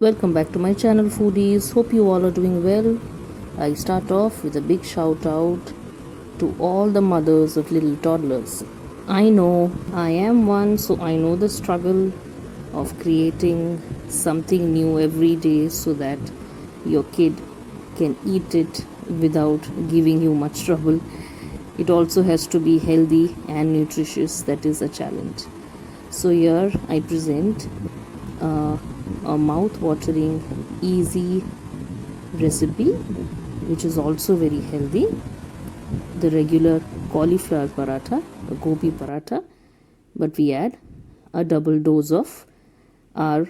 Welcome back to my channel, foodies. Hope you all are doing well. I start off with a big shout out to all the mothers of little toddlers. I know I am one, so I know the struggle of creating something new every day so that your kid can eat it without giving you much trouble. It also has to be healthy and nutritious. That is a challenge. So here I present a mouth-watering, easy recipe which is also very healthy. The regular cauliflower paratha, a gobi paratha, but we add a double dose of our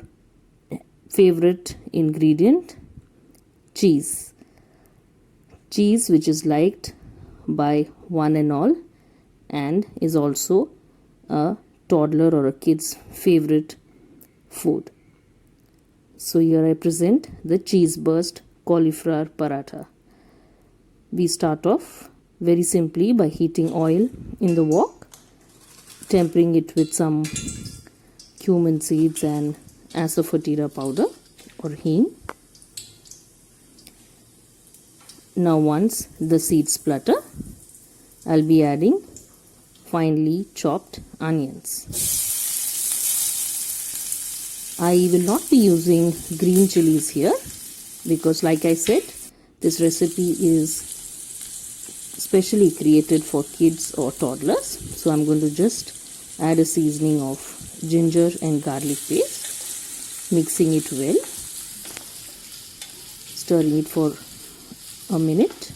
favorite ingredient, cheese. Cheese which is liked by one and all and is also a toddler or a kid's favorite food. So here I present the cheese burst cauliflower paratha. We start off very simply by heating oil in the wok, tempering it with some cumin seeds and asafoetida powder or hing. Now once the seeds splutter, I'll be adding finely chopped onions. I will not be using green chillies here because, like I said, this recipe is specially created for kids or toddlers. So I'm going to just add a seasoning of ginger and garlic paste, mixing it well, stirring it for a minute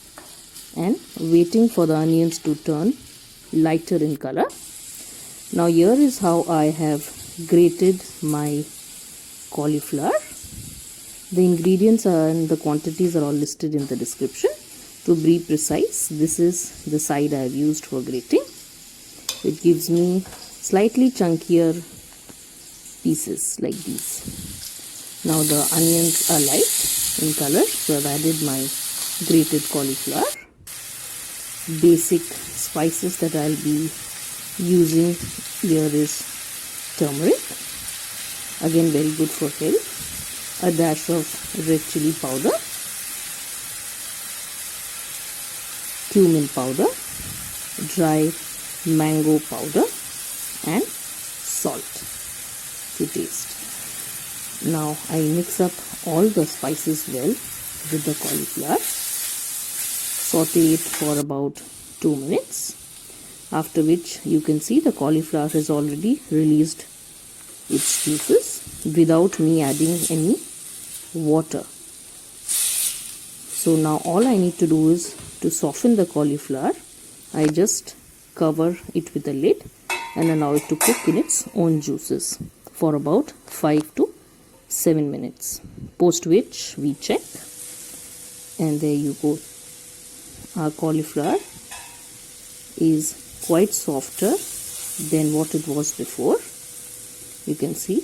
and waiting for the onions to turn lighter in color. Now here is how I have grated my cauliflower. The ingredients and the quantities are all listed in the description. To be precise, this is the side I have used for grating. It gives me slightly chunkier pieces like these. Now the onions are light in color, so I've added my grated cauliflower. Basic spices that I'll be using here is turmeric, again very good for health, a dash of red chilli powder, cumin powder, dry mango powder and salt to taste. Now I mix up all the spices well with the cauliflower, saute it for about 2 minutes, after which you can see the cauliflower has already released its juices without me adding any water. So now all I need to do is to soften the cauliflower. I just cover it with a lid and allow it to cook in its own juices for about 5 to 7 minutes, post which we check, and there you go. Our cauliflower is quite softer than what it was before. You can see.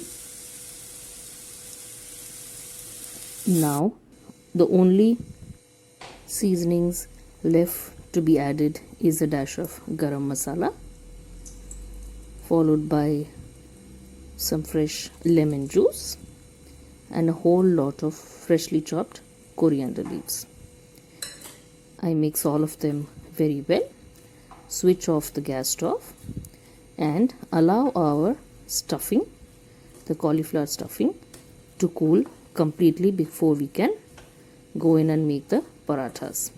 Now the only seasonings left to be added is a dash of garam masala, followed by some fresh lemon juice and a whole lot of freshly chopped coriander leaves. I mix all of them very well, switch off the gas stove and allow our stuffing, the cauliflower stuffing, to cool completely before we can go in and make the parathas.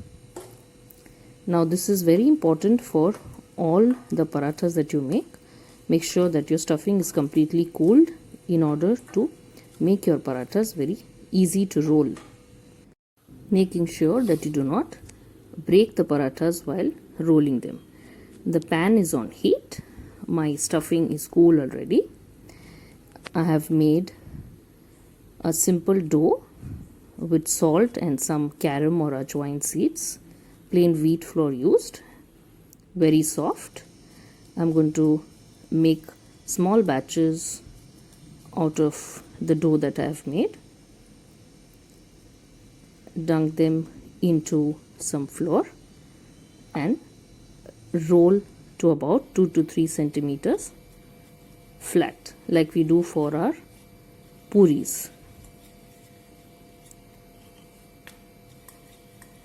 Now this is very important for all the parathas that you make. Make sure that your stuffing is completely cooled in order to make your parathas very easy to roll. Making sure that you do not break the parathas while rolling them. The pan is on heat. My stuffing is cool already. I have made a simple dough with salt and some garam or ajwain seeds, plain wheat flour used, very soft. I'm going to make small batches out of the dough that I have made, dunk them into some flour and roll to about 2 to 3 centimeters flat, like we do for our puris.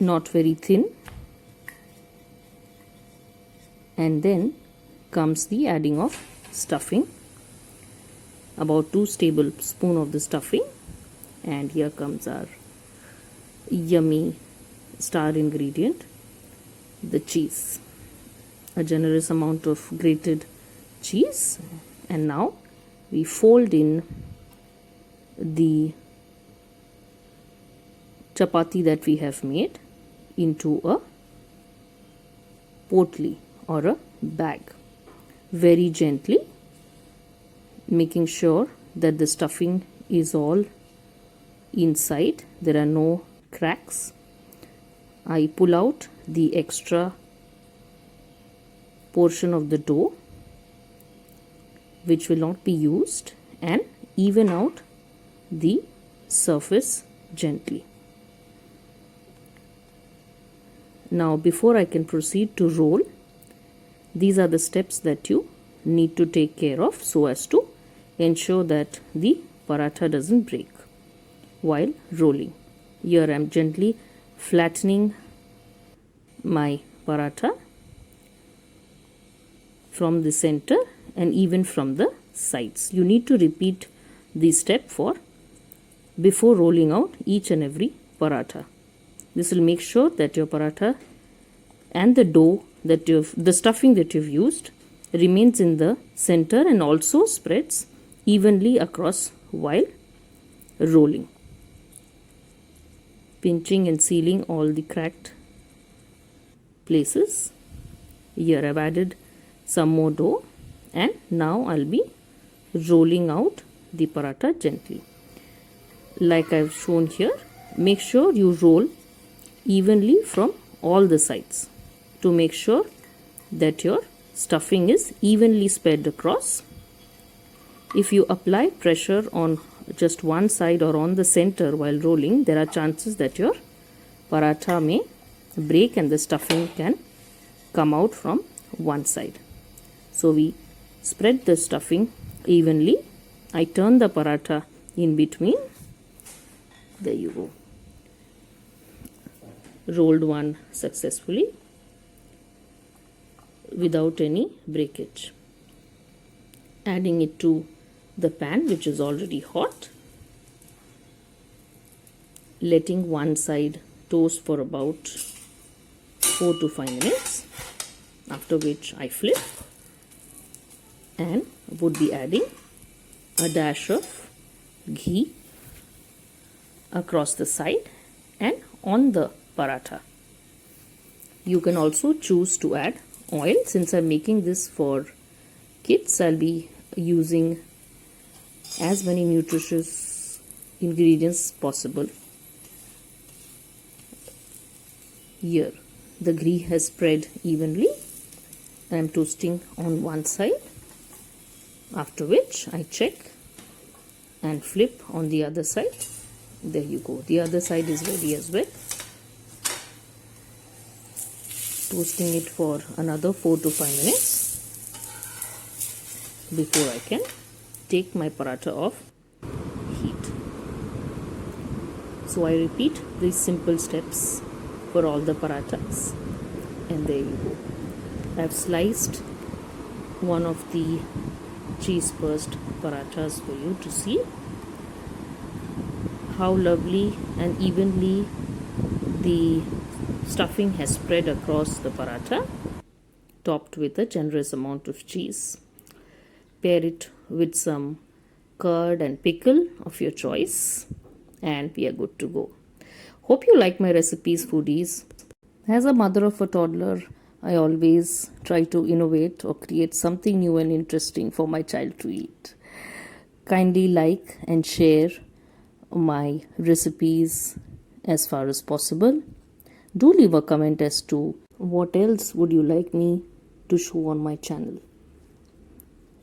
not very thin. And then comes the adding of stuffing, about 2 tablespoons of the stuffing. And here comes our yummy star ingredient, the cheese, a generous amount of grated cheese. And now we fold in the chapati that we have made into a potli or a bag, very gently, making sure that the stuffing is all inside, there are no cracks. I pull out the extra portion of the dough which will not be used and even out the surface gently. Now before I can proceed to roll, these are the steps that you need to take care of so as to ensure that the paratha doesn't break while rolling. Here I am gently flattening my paratha from the center and even from the sides. You need to repeat this step before rolling out each and every paratha. This will make sure that your paratha and the dough that the stuffing that you've used remains in the center and also spreads evenly across while rolling. Pinching and sealing all the cracked places. Here I've added some more dough and now I'll be rolling out the paratha gently. Like I've shown here, make sure you roll evenly from all the sides to make sure that your stuffing is evenly spread across. If you apply pressure on just one side or on the center while rolling, there are chances that your paratha may break and the stuffing can come out from one side. So we spread the stuffing evenly. I turn the paratha in between. There you go. Rolled one successfully without any breakage. Adding it to the pan which is already hot. Letting one side toast for about 4 to 5 minutes. After which I flip and would be adding a dash of ghee across the side and on the paratha. You can also choose to add oil. Since I'm making this for kids, I'll be using as many nutritious ingredients possible. Here the ghee has spread evenly. I am toasting on one side, after which I check and flip on the other side. There you go, the other side is ready as well. Toasting it for another 4 to 5 minutes before I can take my paratha off heat. So I repeat these simple steps for all the parathas, and there you go. I've sliced one of the cheese burst parathas for you to see how lovely and evenly the stuffing has spread across the paratha, topped with a generous amount of cheese. Pair it with some curd and pickle of your choice and we are good to go. Hope you like my recipes, foodies. As a mother of a toddler, I always try to innovate or create something new and interesting for my child to eat. Kindly like and share my recipes as far as possible. Do leave a comment as to what else would you like me to show on my channel.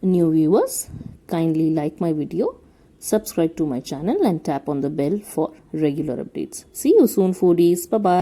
New viewers, kindly like my video, subscribe to my channel and tap on the bell for regular updates. See you soon, foodies. Bye-bye.